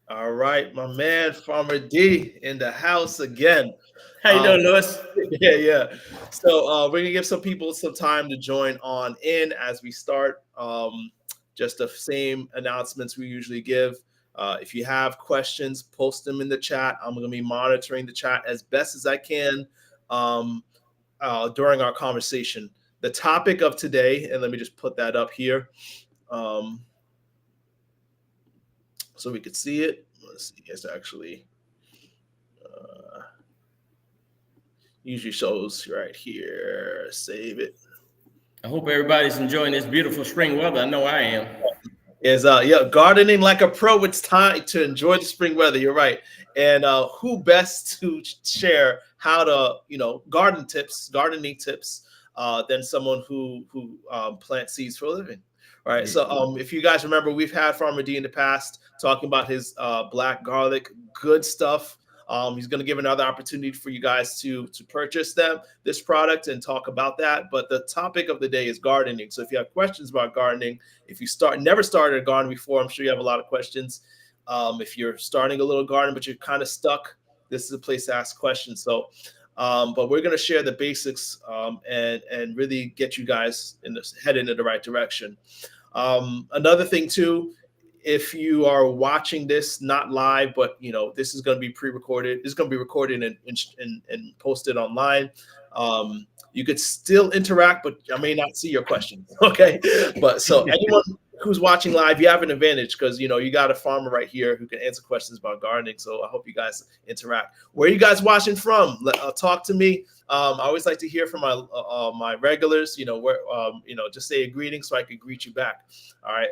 All right, my man, Farmer D in the house again. How you Um, doing, Lewis? yeah. So we're gonna give some people some time to join on in as we start. Just the same announcements we usually give. If you have questions, post them in the chat. I'm gonna be monitoring the chat as best as I can um, during our conversation. The topic of today, and let me just put that up here um, so we could see it. Let's see, it's actually uh, usually shows right here. Save it. I hope everybody's enjoying this beautiful spring weather. I know I am. Is yeah, gardening like a pro. It's time to enjoy the spring weather. You're right. And who best to share how to gardening tips than someone who plants seeds for a living. All right. Yeah. So if you guys remember, we've had Farmer D in the past talking about his black garlic, good stuff. He's going to give another opportunity for you guys to purchase this product and talk about that. But the topic of the day is gardening. So if you have questions about gardening, if you never started a garden before, I'm sure you have a lot of questions. If you're starting a little garden but you're kind of stuck, this is a place to ask questions. So, but we're going to share the basics and really get you guys head in the right direction. Another thing too, if you are watching this not live, but this is going to be pre-recorded. This is going to be recorded and posted online. You could still interact, but I may not see your questions. Okay, but so anyone who's watching live, you have an advantage because you got a farmer right here who can answer questions about gardening. So I hope you guys interact. Where are you guys watching from? Talk to me. I always like to hear from my regulars. Just say a greeting so I could greet you back. All right.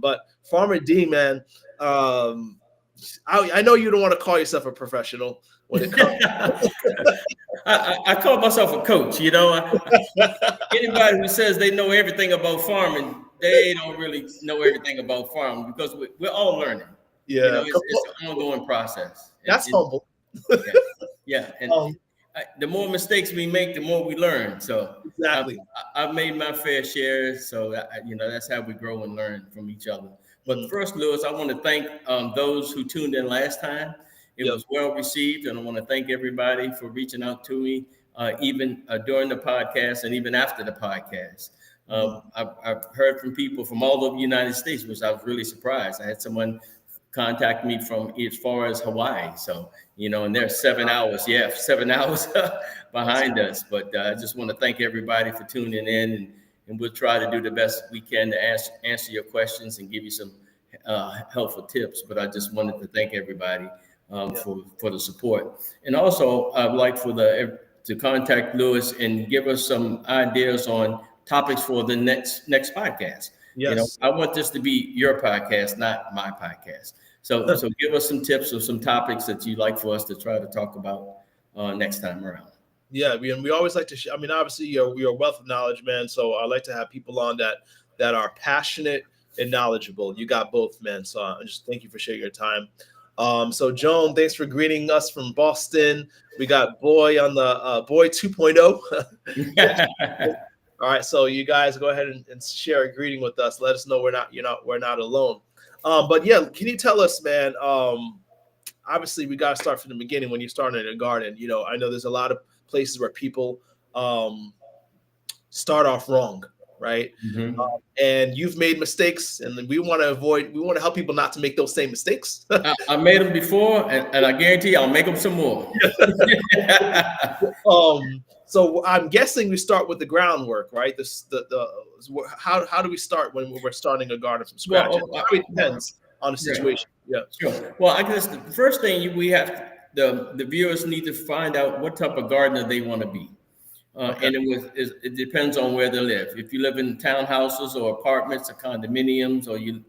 But Farmer D, man, I know you don't want to call yourself a professional when it comes. I call myself a coach. Anybody who says they know everything about farming, they don't really know everything about farming because we're all learning. Yeah, It's an ongoing process. That's humble. Yeah, yeah, and Um, the more mistakes we make, the more we learn. So exactly. I've made my fair share. So that's how we grow and learn from each other. But Mm, first, Lewis, I want to thank those who tuned in last time. It yep. was well received, and I want to thank everybody for reaching out to me, even during the podcast and even after the podcast. Mm, I've heard from people from all over the United States, which I was really surprised. I had someone contact me from as far as Hawaii. So, and they're 7 hours, 7 hours behind us. But I just want to thank everybody for tuning in, and we'll try to do the best we can to answer your questions and give you some helpful tips. But I just wanted to thank everybody yeah. for the support. And also, I'd like to contact Lewis and give us some ideas on topics for the next podcast. Yes. I want this to be your podcast, not my podcast. So give us some tips or some topics that you'd like for us to try to talk about next time around. Yeah, we always like to. I mean, obviously, you're a wealth of knowledge, man. So I like to have people on that are passionate and knowledgeable. You got both, man. So I just thank you for sharing your time. So Joan, thanks for greeting us from Boston. We got Boy on the Boy 2.0. All right, so you guys go ahead and share a greeting with us. Let us know we're not alone. But yeah, can you tell us, man? Obviously, we got to start from the beginning when you're starting in a garden. I know there's a lot of places where people start off wrong, right? Mhm. And you've made mistakes, and we want to help people not to make those same mistakes. I made them before, and I guarantee you I'll make them some more. So I'm guessing we start with the groundwork, right? How do we start when we're starting a garden from scratch? It probably depends on the Yeah. situation. Yeah. Sure. Well, I guess the first thing we have the viewers need to find out what type of gardener they want to be. Okay. And it depends on where they live. If you live in townhouses or apartments or condominiums, or you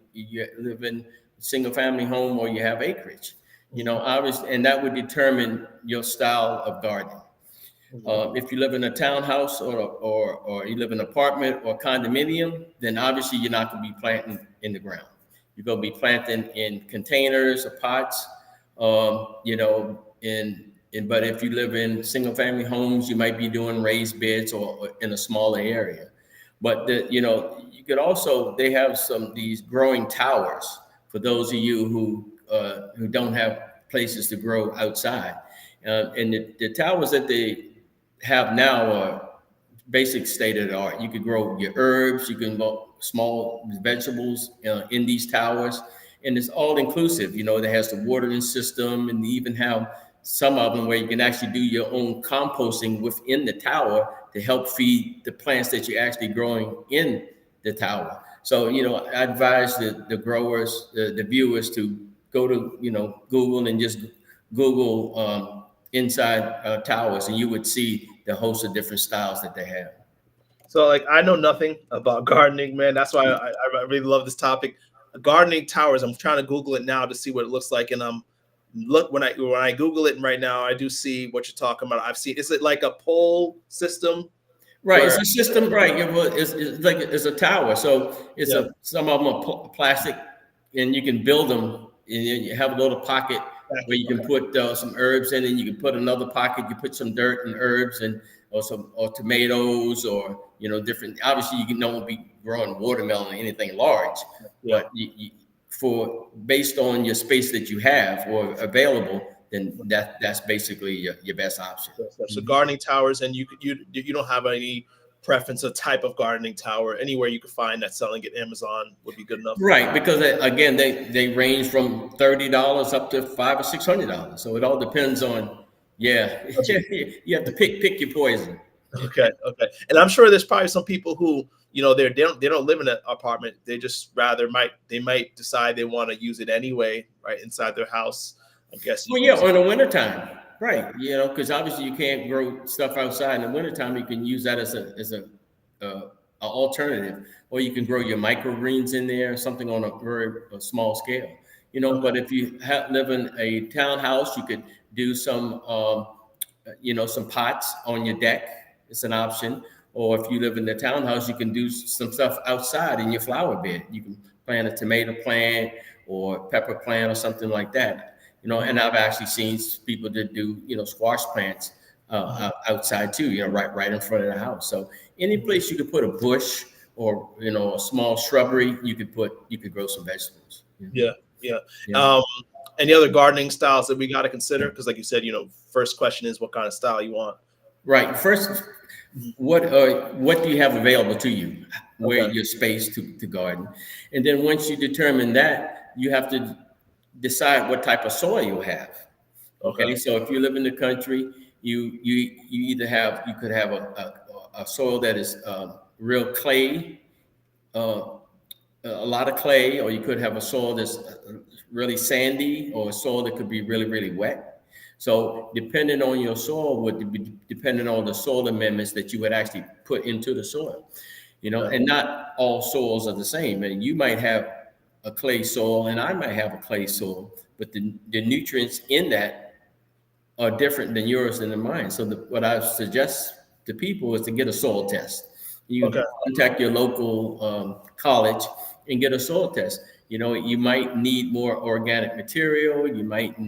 live in a single family home, or you have acreage, obviously, and that would determine your style of gardening. If you live in a townhouse or you live in an apartment or condominium, then obviously you're not going to be planting in the ground. You're going to be planting in containers or pots, but if you live in single family homes, you might be doing raised beds or in a smaller area. But you could also, they have these growing towers for those of you who who don't have places to grow outside. And the towers that they have now are basic state of the art. You could grow your herbs, you can grow small vegetables in these towers, and it's all inclusive. You know, it has the watering system, and they even have some of them where you can actually do your own composting within the tower to help feed the plants that you're actually growing in the tower. So, you know, I advise the growers, the viewers to go to, you know, Google and just Google inside towers, and you would see the host of different styles that they have. So like I know nothing about gardening, man. That's why I really love this topic. Gardening towers. I'm trying to Google it now to see what it looks like, and look when I Google it right now, I do see what you're talking about. I've seen. Is it like a pole system? Right, Where it's a system. Right, it's like it's a tower. So it's yeah, a some of them are plastic, and you can build them. And you have a little pocket where you can okay, put some herbs in, and you can put another pocket. You put some dirt and herbs, and or tomatoes, or you know different. Obviously, you can don't be growing watermelon or anything large, yeah. but for based on your space that you have or available, then that's basically your best option. So gardening towers, and you don't have any preference of type of gardening tower. Anywhere you could find that selling at Amazon would be good enough. Right, because again, they range from $30 up to $500 or $600. So it all depends on, yeah, you have to pick your poison. Okay, okay. And I'm sure there's probably some people who, you know, they don't live in an apartment. They just rather might decide they want to use it anyway, right, inside their house. I guess you Well, can yeah, use or in the wintertime, right? You know, because obviously you can't grow stuff outside in the wintertime. You can use that a alternative, or you can grow your microgreens in there, something on a small scale. You know, okay, but if you live in a townhouse, you could do some, some pots on your deck. It's an option. Or if you live in the townhouse, you can do some stuff outside in your flower bed. You can plant a tomato plant or pepper plant or something like that. You know, and I've actually seen people that do, you know, squash plants outside too, you know, right in front of the house. So any place you could put a bush or, you know, a small shrubbery, you could grow some vegetables. yeah, yeah. Yeah. Um, any other gardening styles that we got to consider? Because, like you said, you know, first question is what kind of style you want. Right. First, what do you have available to you? Where Okay, your space to garden, and then once you determine that, you have to decide what type of soil you have. okay, Okay, so if you live in the country, you could have a soil that is real clay, uh, a lot of clay, or you could have a soil that's really sandy, or a soil that could be really wet. So depending on your soil would be depending on the soil amendments that you would actually put into the soil. You know, yeah, and not all soils are the same. And you might have a clay soil, and I might have a clay soil, but the nutrients in that are different than yours and than mine. So what I suggest to people is to get a soil test. You okay, contact your local college and get a soil test. You know, you might need more organic material. You might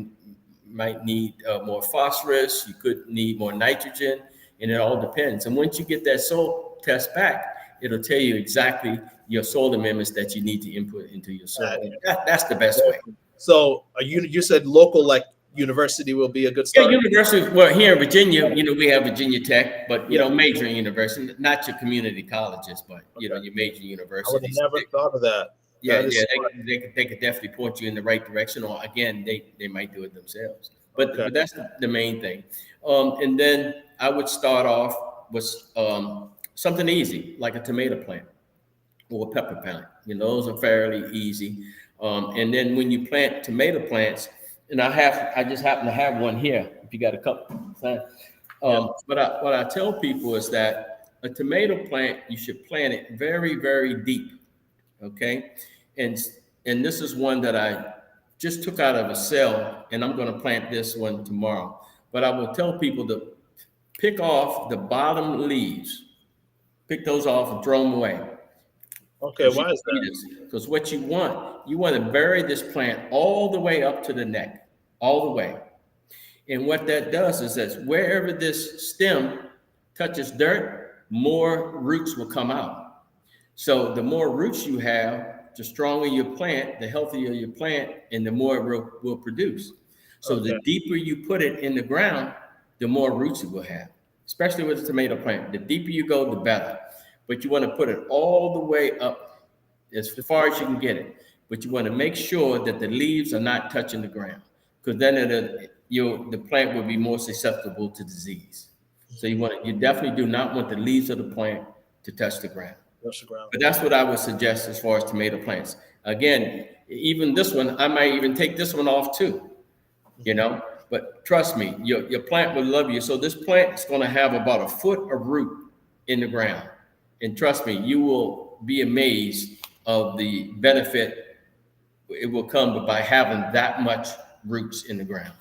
need more phosphorus. You could need more nitrogen, and it all depends. And once you get that soil test back, it'll tell you exactly your soil amendments that you need to input into your soil. That's the best way. So you said local, like university will be a good Yeah, start. universities. Well, here in Virginia, you know, we have Virginia Tech, but you Yeah, know, major universities, not your community colleges, but you know, okay. your major I would have universities. never thought of that. Yeah, That is yeah, smart. they could definitely point you in the right direction, or again, they might do it themselves. Okay, But that's the main thing. And then I would start off with something easy, like a tomato plant or a pepper plant. You know, those are fairly easy. And then when you plant tomato plants, and I just happen to have one here. If you got a couple, yeah, what I tell people is that a tomato plant, you should plant it very deep. Okay, and this is one that I just took out of a cell, and I'm going to plant this one tomorrow. But I will tell people to pick off the bottom leaves, pick those off and throw them away. okay. Because Why is that? because what you want to bury this plant all the way up to the neck, all the way. And what that does is that wherever this stem touches dirt, more roots will come out. So the more roots you have, the stronger your plant, the healthier your plant, and the more it will produce. So the deeper you put it in the ground, the more roots it will have, especially with the tomato plant. The deeper you go, the better. But you want to put it all the way up as far as you can get it. But you want to make sure that the leaves are not touching the ground, because then the plant will be more susceptible to disease. So you definitely do not want the leaves of the plant to touch the ground. But that's what I would suggest as far as tomato plants. Again, even this one, I might even take this one off too, But trust me, your plant will love you. So this plant is going to have about a foot of root in the ground. And trust me, you will be amazed of the benefit it will come by having that much roots in the ground.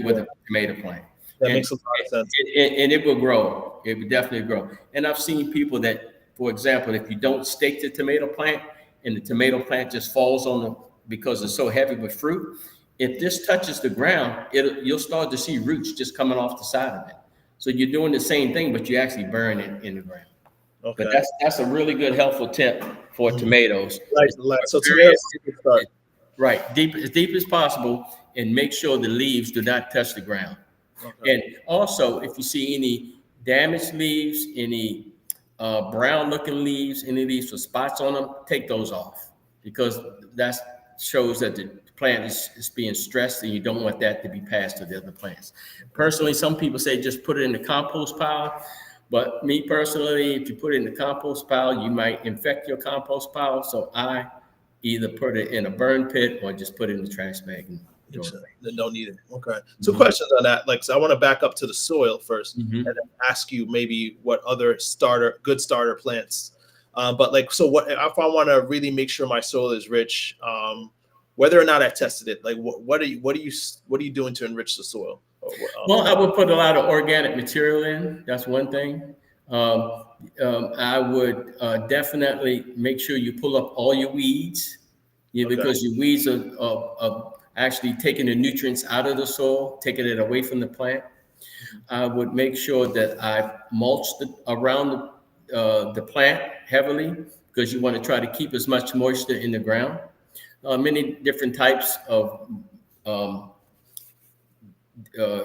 With a tomato plant. That makes a lot of sense. And it will grow. It will definitely grow. And I've seen people that, for example, if you don't stake the tomato plant and the tomato plant just falls because it's so heavy with fruit, if this touches the ground, you'll start to see roots just coming off the side of it. So you're doing the same thing, but you actually burn it in the ground. Okay. But that's a really good, helpful tip for tomatoes. So tomatoes, right, as deep as possible, and make sure the leaves do not touch the ground. Okay. And also, if you see any damaged leaves, any brown-looking leaves, any leaves with spots on them, take those off, because that shows that the plant is being stressed, and you don't want that to be passed to the other plants. Personally, some people say just put it in the compost pile. But me personally, if you put it in the compost pile, you might infect your compost pile. So I either put it in a burn pit or just put it in the trash bag. Then don't need it. Okay. Two questions on that. So I want to back up to the soil first, and then ask you maybe what other good starter plants. So what if I want to really make sure my soil is rich? Whether or not I tested it, what are you doing to enrich the soil? Well, I would put a lot of organic material in. That's one thing. I would definitely make sure you pull up all your weeds, because your weeds are actually taking the nutrients out of the soil, taking it away from the plant. I would make sure that I mulch around the plant heavily, because you want to try to keep as much moisture in the ground. Many different types of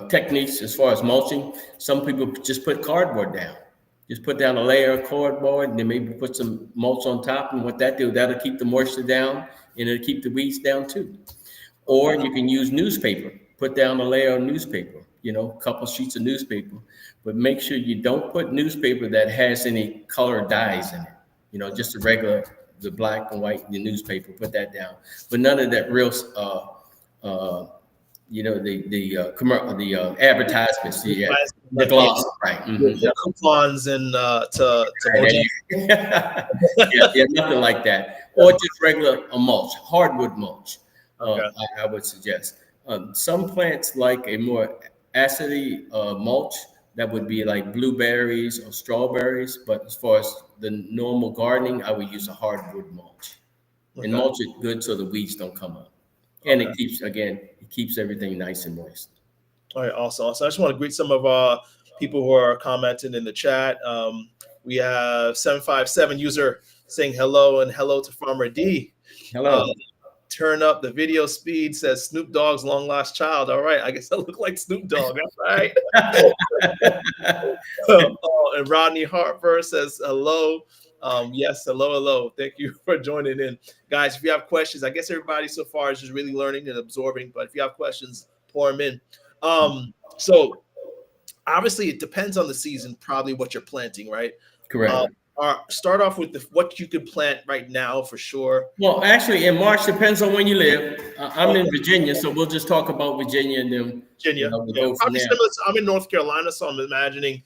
techniques as far as mulching. Some people just put cardboard down. Just put down a layer of cardboard and then maybe put some mulch on top. And what that'll keep the moisture down, and it'll keep the weeds down too. Or you can use newspaper. Put down a layer of newspaper, a couple sheets of newspaper. But make sure you don't put newspaper that has any color dyes in it. Just the black and white, the newspaper, put that down. But none of that real the advertisements, the gloss, right? The coupons and nothing like that, or just regular mulch, hardwood mulch. I would suggest. Some plants like a more acidy mulch that would be like blueberries or strawberries. But as far as the normal gardening, I would use a hardwood mulch, and mulch it good so the weeds don't come up. And it keeps everything nice and moist. All right, awesome. So I just want to greet some of our people who are commenting in the chat. We have 757 user saying hello, and hello to Farmer D. Hello. Turn up the video speed, says Snoop Dogg's long lost child. All right, I guess I look like Snoop Dogg. That's right. And Rodney Harper says hello. Yes, hello. Thank you for joining in. Guys, if you have questions, I guess everybody so far is just really learning and absorbing, but if you have questions, pour them in. So obviously it depends on the season, probably what you're planting, right? Correct. Start off with what you could plant right now for sure. Well, actually in March, depends on when you live. I'm in Virginia, so we'll just talk about Virginia and then Virginia. We'll go from there. I'm in North Carolina, so I'm imagining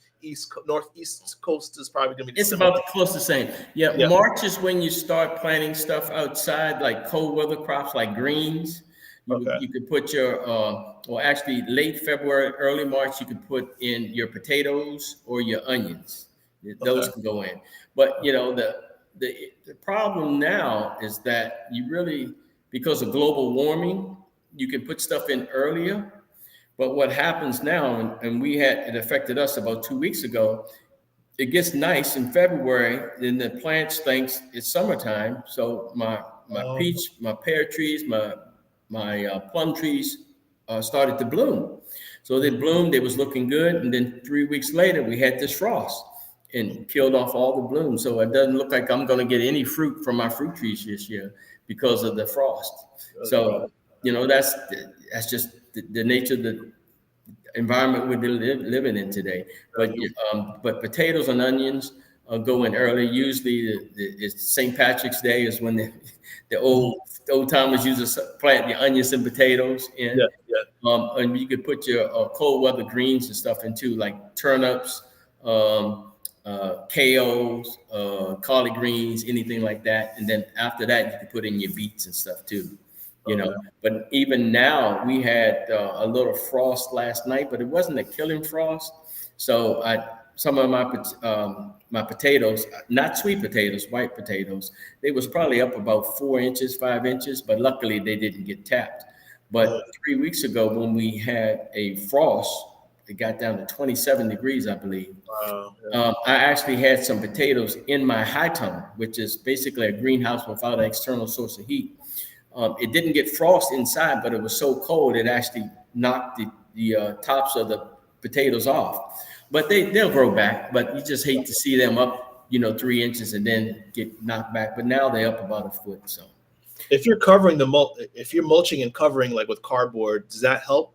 northeast coast is probably going to be about close the same. Yeah, March is when you start planting stuff outside, like cold weather crops like greens. You could put your, actually late February, early March, you could put in your potatoes or your onions. Those can go in. But, the problem now is that you really, because of global warming, you can put stuff in earlier. But what happens now, and it affected us about 2 weeks ago, it gets nice in February, then the plants thinks it's summertime. So my peach, my pear trees, my plum trees started to bloom. So they bloomed, it was looking good, and then 3 weeks later we had this frost and killed off all the blooms. So it doesn't look like I'm going to get any fruit from my fruit trees this year because of the frost. So that's just the nature of the environment we're living in today. But potatoes and onions go in early. Usually, it's St. Patrick's Day is when the old timers used to plant the onions and potatoes in. And you could put your cold weather greens and stuff in too, like turnips, kales, collard greens, anything like that. And then after that, you can put in your beets and stuff too. But even now we had a little frost last night, but it wasn't a killing frost. So some of my potatoes, not sweet potatoes, white potatoes, they was probably up about 4 inches, 5 inches, but luckily they didn't get tapped. But 3 weeks ago when we had a frost, it got down to 27 degrees, I believe. I actually had some potatoes in my high tunnel, which is basically a greenhouse without an external source of heat. It didn't get frost inside, but it was so cold it actually knocked the tops of the potatoes off. But they'll grow back. But you just hate to see them up, 3 inches and then get knocked back. But now they're up about a foot. So if you're covering if you're mulching and covering like with cardboard, does that help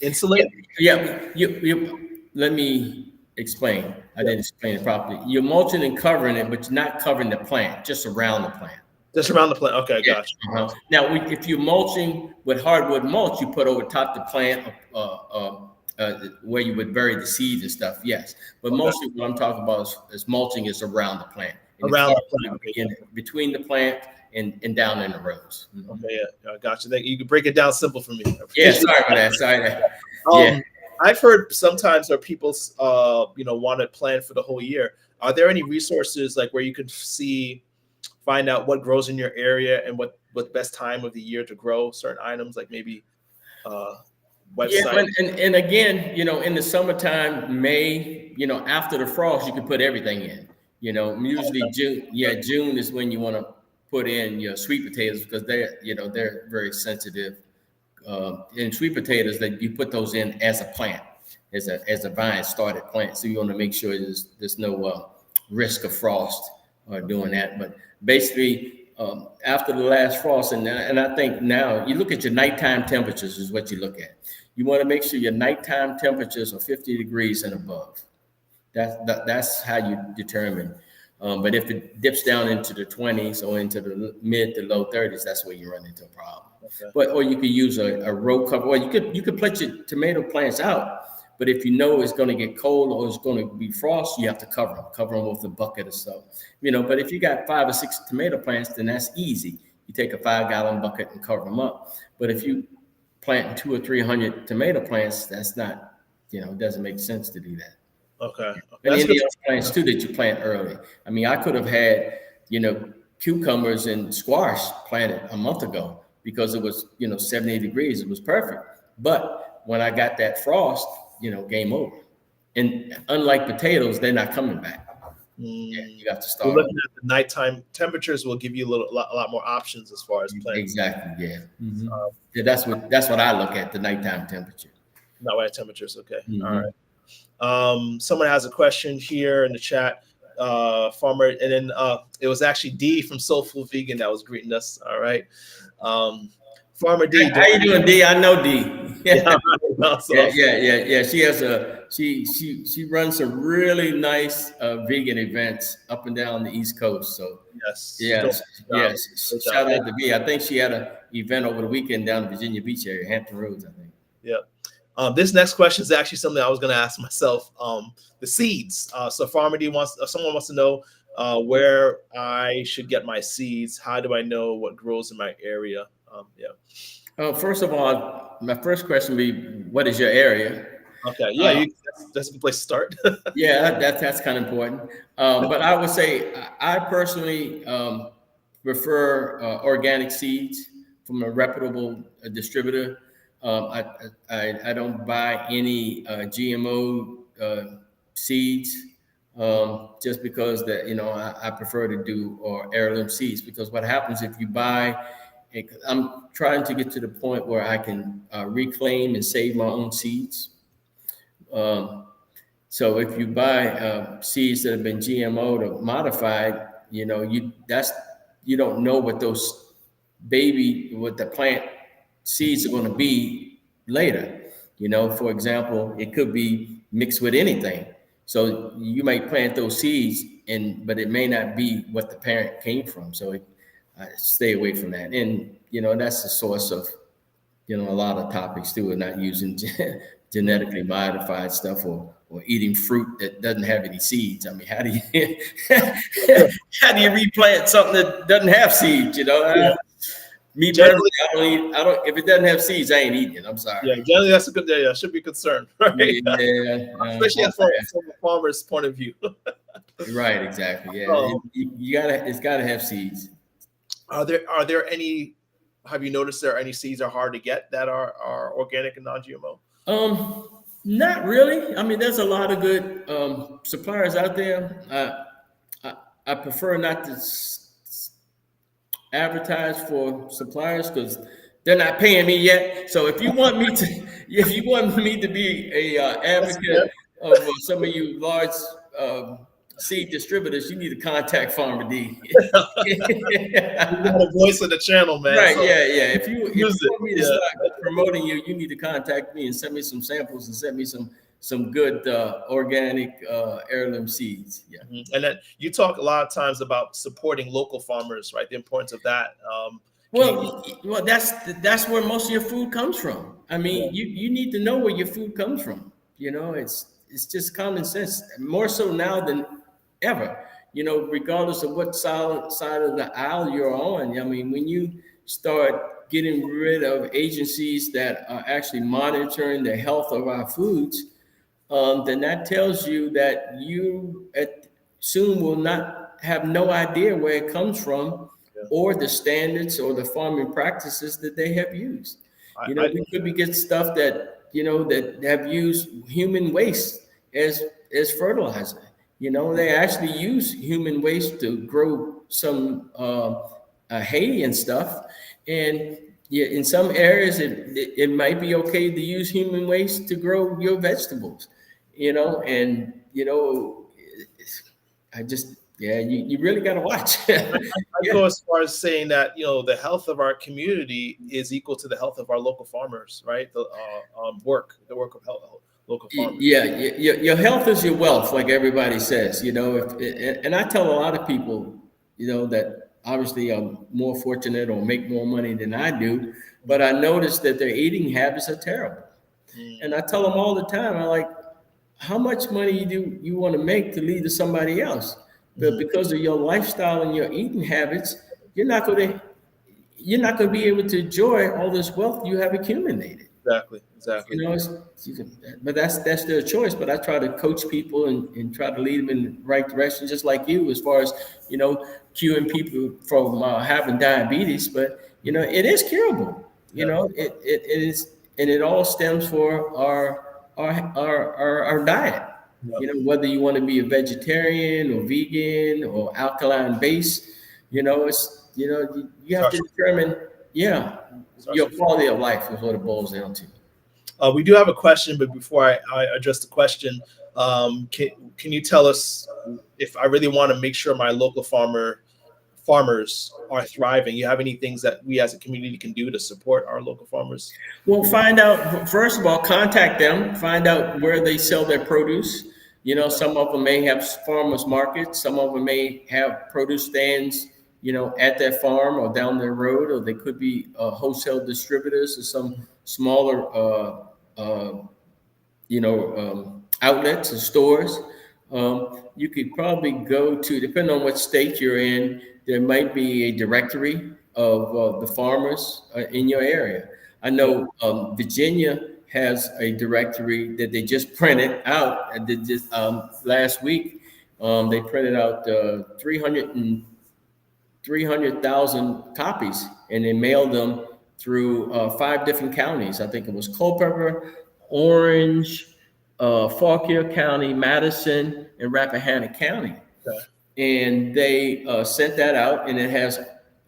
insulate? Yeah. Let me explain. I didn't explain it properly. You're mulching and covering it, but you're not covering the plant, just around the plant. Just around the plant. Okay, Yeah. gotcha. Now, if you're mulching with hardwood mulch, you put over top the plant where you would bury the seeds and stuff. Yes, but mostly what I'm talking about is mulching is around the plant. And around the plant, between the plant and down in the rows. Okay, yeah, gotcha. You can break it down simple for me. Yeah, sorry for that. Yeah. I've heard sometimes where people, want to plan for the whole year. Are there any resources like where you can find out what grows in your area and what best time of the year to grow certain items, like maybe website? Yeah, and again, in the summertime, May, after the frost, you can put everything in. Usually June. Yeah, June is when you want to put in your sweet potatoes because they're very sensitive. And sweet potatoes, that you put those in as a plant, as a vine started plant. So you want to make sure there's no risk of frost doing that. But basically, after the last frost, and I think now you look at your nighttime temperatures is what you look at. You want to make sure your nighttime temperatures are 50 degrees and above. That's how you determine. But if it dips down into the 20s or into the mid to low 30s, that's where you run into a problem. Okay. Or you could use a row cover, or you could put your tomato plants out. But if you know it's going to get cold or it's going to be frost, you have to cover them with a bucket or so. But if you got 5 or 6 tomato plants, then that's easy. You take a 5-gallon bucket and cover them up. But if you plant 200 or 300 tomato plants, that's not, it doesn't make sense to do that. Okay. And any other plants too that you plant early. I mean, I could have had, cucumbers and squash planted a month ago because it was, 70 degrees. It was perfect. But when I got that frost, game over. And unlike potatoes, they're not coming back. Yeah, you have to start. We're looking at the nighttime temperatures will give you a lot more options as far as planting. Exactly. Yeah. Mm-hmm. Yeah, that's what I look at, the nighttime temperature. Nighttime temperatures. Okay. Mm-hmm. All right. Someone has a question here in the chat. Farmer, and then it was actually D from Soulful Vegan that was greeting us. All right. Farmer D. How you doing, D? I know D. Yeah. She runs some really nice vegan events up and down the East Coast. So yes. Shout out to V. I think she had an event over the weekend down in Virginia Beach area, Hampton Roads, I think. Yeah. This next question is actually something I was going to ask myself. The seeds. So Farmer D someone wants to know where I should get my seeds. How do I know what grows in my area? First of all, my first question would be, what is your area? Okay, yeah, that's a good place to start. Yeah, that's kind of important. But I would say I personally prefer organic seeds from a reputable distributor. I don't buy any GMO seeds. just because that, I prefer to do or heirloom seeds, because what happens if you buy, I'm trying to get to the point where I can reclaim and save my own seeds. Um, so if you buy seeds that have been GMO'd or modified, you don't know what what the plant seeds are going to be later. For example, it could be mixed with anything. So you might plant those seeds, but it may not be what the parent came from. So I stay away from that. And that's the source of a lot of topics too, and not using genetically modified stuff, or eating fruit that doesn't have any seeds. I mean, how do you how do you replant something that doesn't have seeds? Yeah. Me Generally, personally, I don't. If it doesn't have seeds, I ain't eating it. I'm sorry. yeah, generally that's a good. Yeah, should be concerned, right? Yeah, Especially from a farmer's point of view. right, exactly. Yeah, Um, it's gotta have seeds. are there any? Have you noticed there are any seeds are hard to get that are organic and non-GMO? Um, Not really. I mean, there's a lot of good suppliers out there. I prefer not to advertise for suppliers because they're not paying me yet. So if you want me to be a That's fair. advocate of some of you large seed distributors, you need to contact Farmer D. You got a voice in the channel, man. Right, So yeah, yeah. If you use it. want me to Yeah. start promoting you, you need to contact me and send me some samples and send me some good organic heirloom seeds. Yeah. Mhm. And then you talk a lot of times about supporting local farmers, right? The importance of that. Can you? Well, that's where most of your food comes from. I Yeah. mean, you need to know where your food comes from. It's just common sense, more so now than ever. Regardless of what side of the aisle you're on. I mean, when you start getting rid of agencies that are actually monitoring the health of our foods, then that tells you that soon will not have no idea where it comes from, Yeah. or the standards or the farming practices that they have used. I We could be getting stuff that have used human waste as fertilizer. They actually use human waste to grow some hay and stuff, and yeah, in some areas it might be okay to use human waste to grow your vegetables. And I just, yeah, you really got to watch. I Yeah. go as far as saying that the health of our community is equal to the health of our local farmers, right? The work of local farmers. Yeah, your health is your wealth, like everybody says. And I tell a lot of people, that obviously I'm more fortunate or make more money than I do, but I notice that their eating habits are terrible. And Mm, I tell them all the time, I like, how much money do you want to make to leave to somebody else? But mhm. because of your lifestyle and your eating habits, you're not going to you're not going to be able to enjoy all this wealth you have accumulated. Exactly, exactly. But that's their choice. But I try to coach people and try to lead them in the right direction, just like you, as far as curing people from having diabetes. But it is curable. Yeah, It is, and it all stems for our diet. yeah. Whether you want to be a vegetarian or vegan or alkaline base, you have Starts to determine, yeah, starts your with quality of life is what it boils down to. We do have a question, but before I address the question, can you tell us if I really want to make sure my local farmers are thriving? You have any things that we as a community can do to support our local farmers? Well, find out, first of all, contact them, find out where they sell their produce. Some of them may have farmers markets, some of them may have produce stands, at their farm or down their road, or they could be wholesale distributors or some smaller, outlets and stores. You could probably go to, depending on what state you're in, there might be a directory of the farmers in your area. I know Virginia has a directory that they just printed out. And they just last week, they printed out 300,000 copies, and they mailed them through 5 different counties. I think it was Culpeper, Orange. Fauquier County, Madison, and Rappahannock County. Okay. And they sent that out, and it has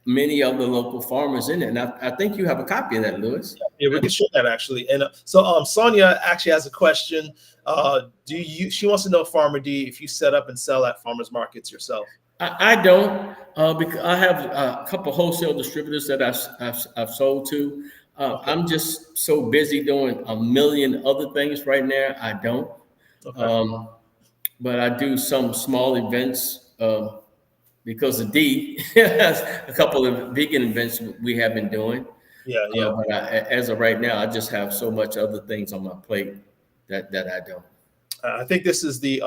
many of the local farmers in it. And I think you have a copy of that, Lewis. Yeah, we can show that actually. And Sonia actually has a question. Do you? She wants to know, Farmer D, if you set up and sell at farmers markets yourself. I don't, because I have a couple wholesale distributors that I've sold to. Okay. I'm just so busy doing a million other things right now. I don't. Okay. But I do some small events because of D has a couple of vegan events we have been doing. Yeah. Yeah. But as of right now, I just have so much other things on my plate that I don't. I think this is the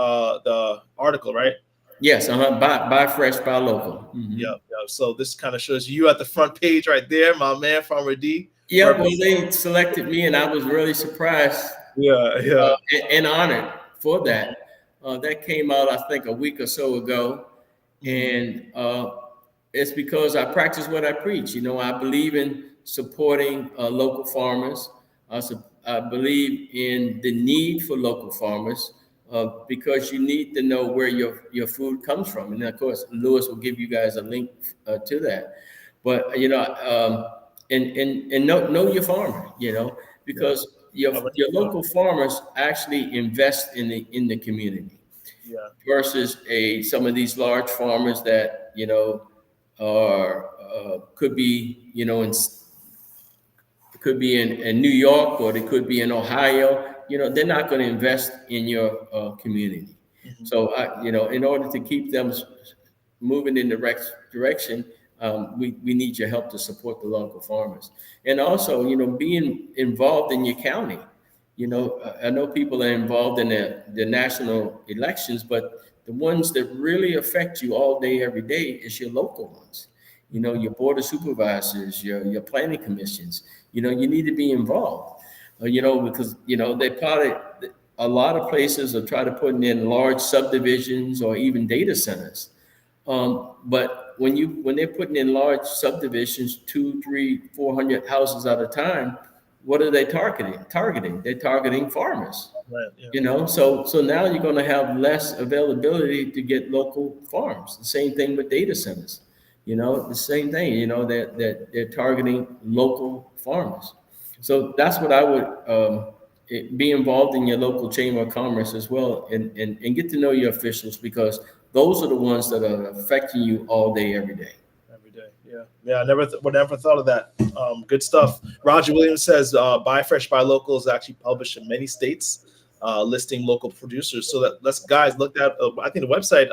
article, right? Yes, buy fresh, buy local. Mm-hmm. Yeah. Yeah. So this kind of shows you at the front page right there, my man, Farmer D. Yeah, well, they selected me, and I was really surprised. Yeah. Yeah. And honored for that. That came out, I think, a week or so ago, and it's because I practice what I preach. You know, I believe in supporting local farmers. I believe in the need for local farmers because you need to know where your food comes from. And of course, Lewis will give you guys a link to that. But you know, and know your farmer. You know, because your local farmers actually invest in the community. Yeah. Versus some of these large farmers that are could be could be in New York, or they could be in Ohio. They're not going to invest in your community. Mm-hmm. So in order to keep them moving in the right direction, we need your help to support the local farmers, and also being involved in your county. I know people are involved in the national elections, but the ones that really affect you all day, every day is your local ones. Your board of supervisors, your planning commissions. You need to be involved. Because they probably, a lot of places are trying to put in large subdivisions or even data centers. But when they're putting in large subdivisions, 200, 300, 400 houses at a time, what are they targeting? They're targeting farmers. Right, yeah. So now you're going to have less availability to get local farms. The same thing with data centers. The same thing. That they're targeting local farmers. So that's what I would be involved in your local chamber of commerce as well, and get to know your officials, because those are the ones that are affecting you all day, every day. Yeah. I never thought of that. Good stuff. Roger Williams says Buy Fresh, Buy Local is actually published in many states, listing local producers. So that let's guys look at. I think the website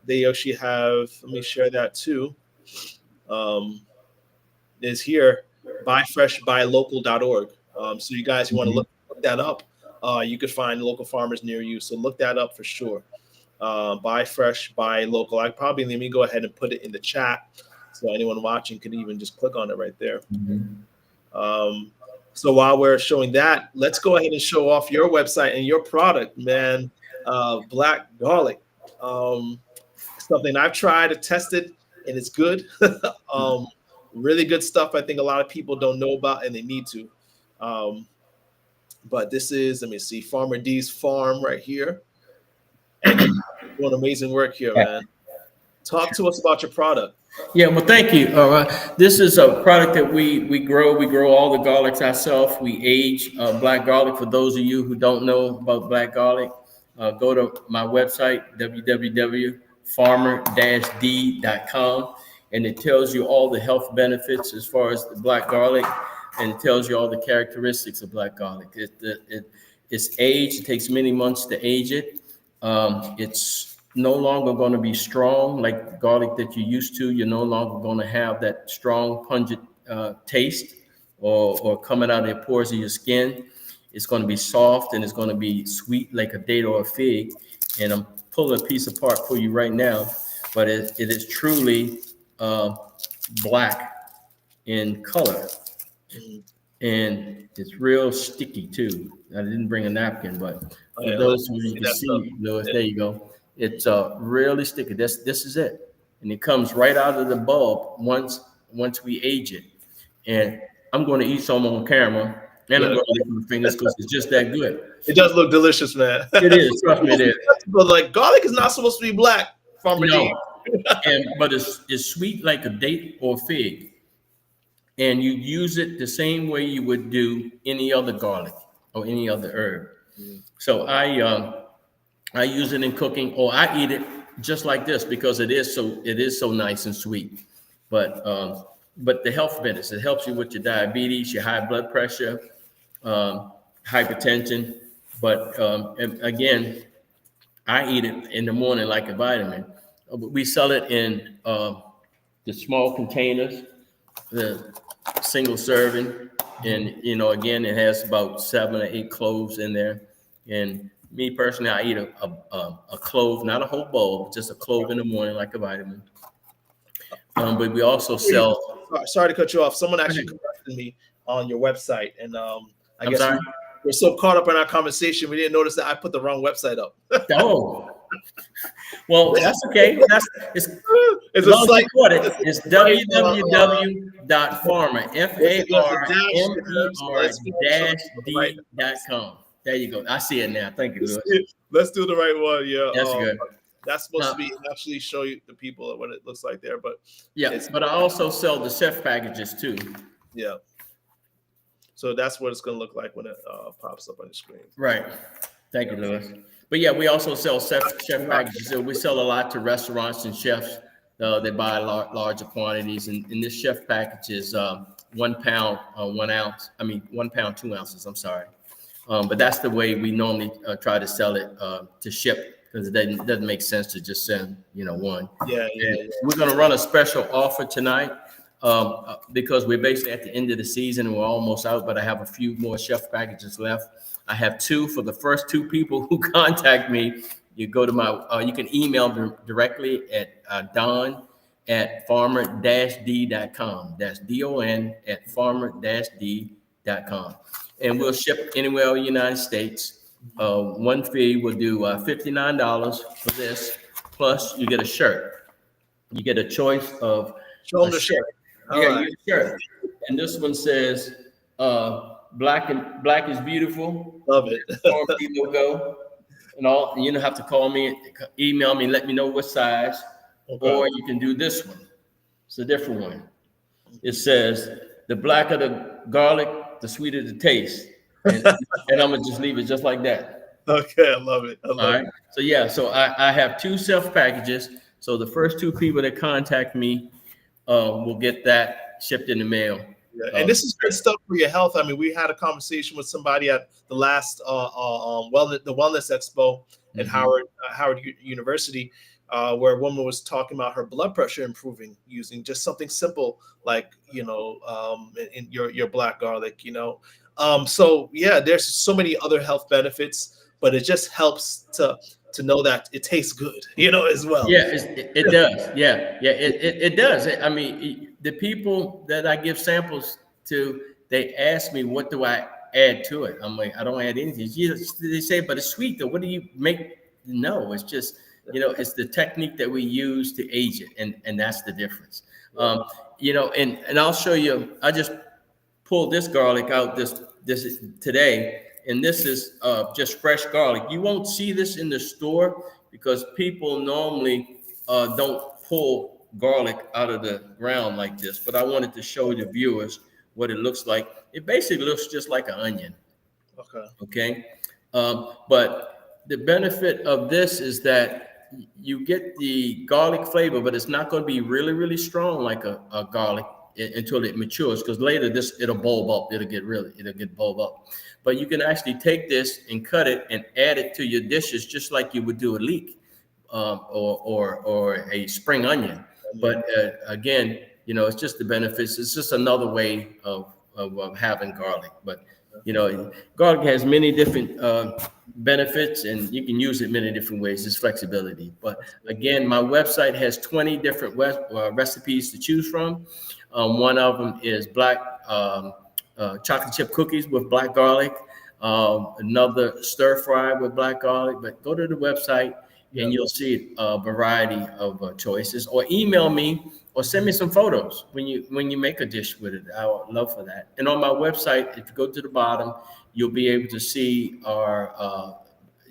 they actually have. Let me share that too. Is here buyfreshbuylocal.org. So you guys, you want to look that up, you could find local farmers near you. So look that up for sure. Buy Fresh, Buy Local. Let me go ahead and put it in the chat, so anyone watching can even just click on it right there. So while we're showing that, let's go ahead and show off your website and your product, man. Black garlic, something I've tried and tested, and it's good. Really good stuff. I think a lot of people don't know about, and they need to. But this is, let me see, Farmer D's farm right here. And you're doing amazing work here, man. Talk to us about your product. Yeah, well, thank you. This is a product that we grow. We grow all the garlics ourselves. We age black garlic. For those of you who don't know about black garlic, go to my website, www.farmer-d.com, and it tells you all the health benefits as far as the black garlic, and it tells you all the characteristics of black garlic. It's aged. It takes many months to age it. It's no longer going to be strong like garlic that you're used to. You're no longer going to have that strong, pungent taste or coming out of the pores of your skin. It's going to be soft, and it's going to be sweet like a date or a fig. And I'm pulling a piece apart for you right now, but it is truly black in color. And it's real sticky too. I didn't bring a napkin, but for those who can see, Lewis, there you go. It's really sticky. This is it, and it comes right out of the bulb once we age it. And I'm going to eat some on camera. And I'm Yeah. going to lick my fingers because it's just that good. It does look delicious, man. It is. Trust me, it is. But like garlic is not supposed to be black, Farmer D. No, but it's sweet like a date or fig, and you use it the same way you would do any other garlic or any other herb. So I use it in cooking, or I eat it just like this because it is so nice and sweet. But the health benefits, it helps you with your diabetes, your high blood pressure, hypertension. But and again, I eat it in the morning like a vitamin. We sell it in the small containers, the single serving, and again, it has about 7 or 8 cloves in there. And me personally, I eat a clove, not a whole bowl, but just a clove in the morning like a vitamin. But we also sell. Sorry to cut you off. Someone actually corrected me on your website, and I guess sorry? we're so caught up in our conversation, we didn't notice that I put the wrong website up. Oh, well, that's okay. It's a slight. It's www.farmer, farmer-d.com. There you go. I see it now. Thank you, Louis. Let's do the right one. Yeah, that's good. That's supposed to be actually show you the people what it looks like there, but yeah. But I also sell the chef packages too. Yeah. So that's what it's going to look like when it pops up on the screen. Right. Thank you, Louis. But yeah, we also sell chef packages. So we sell a lot to restaurants and chefs. They buy larger quantities, and this chef package is 1 pound, 1 ounce. 1 pound, 2 ounces. I'm sorry, but that's the way we normally try to sell it to ship, because it doesn't make sense to just send one. Yeah. We're going to run a special offer tonight because we're basically at the end of the season and we're almost out. But I have a few more chef packages left. I have 2 for the first 2 people who contact me. You go to my, you can email them directly at don@farmer-d.com. That's don@farmer-d.com. And we'll ship anywhere in the United States. One fee will do $59 for this. Plus, you get a shirt. You get a choice of a shirt. Yeah, you get a shirt. And this one says, Black is beautiful. Love it. Logo and all. And you don't have to call me, email me, let me know what size. Okay. Or you can do this one. It's a different one. It says, the blacker the garlic, the sweeter the taste. And I'm gonna just leave it just like that. Okay, I love it. All right. So yeah, so I have 2 self packages. So the first 2 people that contact me will get that shipped in the mail. Yeah. And this is good stuff for your health. I mean, we had a conversation with somebody at the last Wellness Expo at Howard University, where a woman was talking about her blood pressure improving using just something simple like in your black garlic. So yeah, there's so many other health benefits, but it just helps to know that it tastes good, as well. Yeah, it does. Yeah, it does. I mean, the people that I give samples to, they ask me, what do I add to it? I'm like, I don't add anything. They say, but it's sweet though. What do you make? No, it's just, it's the technique that we use to age it. And that's the difference. And I'll show you, I just pulled this garlic out this is today. And this is just fresh garlic. You won't see this in the store because people normally don't pull garlic out of the ground like this. But I wanted to show the viewers what it looks like. It basically looks just like an onion. Okay. But the benefit of this is that you get the garlic flavor, but it's not going to be really, really strong like a garlic until it matures, because later it'll bulb up. It'll get bulb up. But you can actually take this and cut it and add it to your dishes just like you would do a leek or a spring onion. But again, it's just the benefits. It's just another way of having garlic. But garlic has many different benefits, and you can use it many different ways. It's flexibility. But again, my website has 20 different recipes to choose from. One of them is black chocolate chip cookies with black garlic. Another stir fry with black garlic. But go to the website Yeah. and you'll see a variety of choices. Or email me or send me some photos when you make a dish with it. I would love for that. And on my website, if you go to the bottom, you'll be able to see our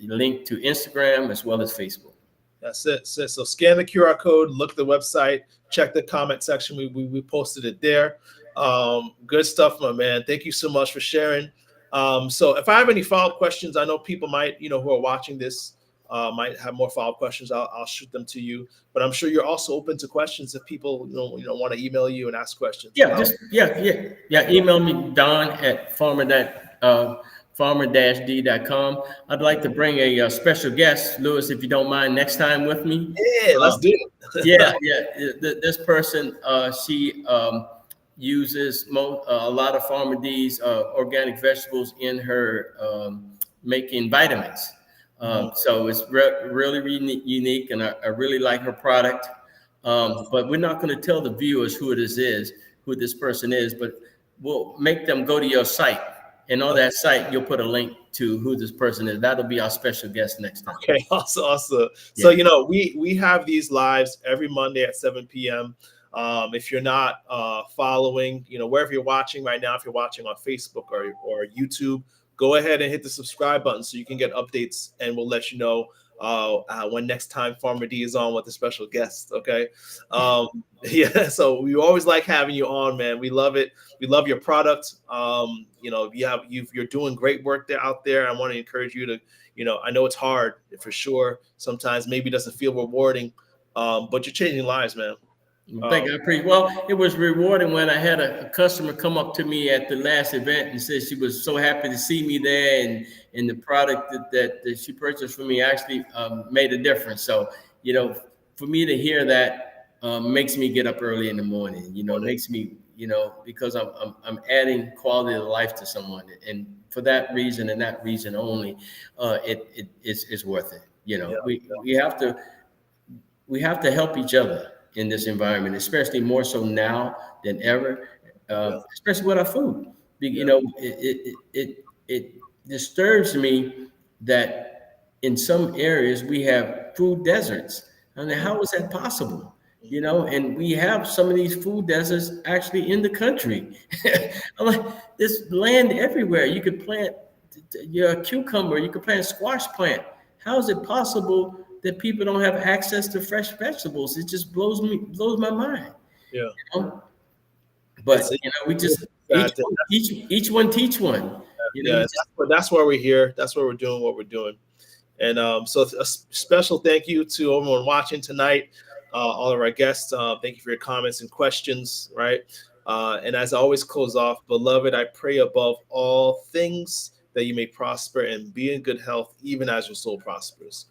link to Instagram as well as Facebook. That's it. So scan the QR code, look at the website, check the comment section. We posted it there. Good stuff, my man. Thank you so much for sharing. So if I have any follow-up questions, I know people might, who are watching this, might have more follow-up questions. I'll shoot them to you. But I'm sure you're also open to questions if people, want to email you and ask questions. Yeah, yeah. Email me Don at farmer-d.com. I'd like to bring a special guest, Lewis, if you don't mind, next time with me. Yeah, Uh, let's do it. yeah. This person, she uses a lot of Farmer D's organic vegetables in her making vitamins. So it's really unique, and I really like her product. But we're not going to tell the viewers who this person is, but we'll make them go to your site. And on that site, you'll put a link to who this person is. That'll be our special guest next time. Okay, awesome. Yeah. So, we have these lives every Monday at 7 p.m. If you're not following, wherever you're watching right now, if you're watching on Facebook or YouTube, go ahead and hit the subscribe button so you can get updates, and we'll let you know when next time Farmer D is on with a special guest. Okay. Yeah. So we always like having you on, man. We love it. We love your product. You're doing great work out there. I want to encourage you to, I know it's hard for sure. Sometimes maybe it doesn't feel rewarding, but you're changing lives, man. Well, it was rewarding when I had a customer come up to me at the last event and said she was so happy to see me there, and the product that she purchased from me actually made a difference. So, for me to hear that makes me get up early in the morning. Makes me, because I'm adding quality of life to someone, and for that reason and that reason only, it's worth it. We have to help each other in this environment, especially more so now than ever, especially with our food. It disturbs me that in some areas we have food deserts. I mean, how is that possible? And we have some of these food deserts actually in the country. I'm like, there's land everywhere. You could plant your cucumber, you could plant a squash plant. How is it possible that people don't have access to fresh vegetables? It just blows my mind. Yeah. But we just each one teach one. That's why we're here. That's why we're doing what we're doing. And so a special thank you to everyone watching tonight, all of our guests. Thank you for your comments and questions. Right. And as I always close off, beloved, I pray above all things that you may prosper and be in good health, even as your soul prospers.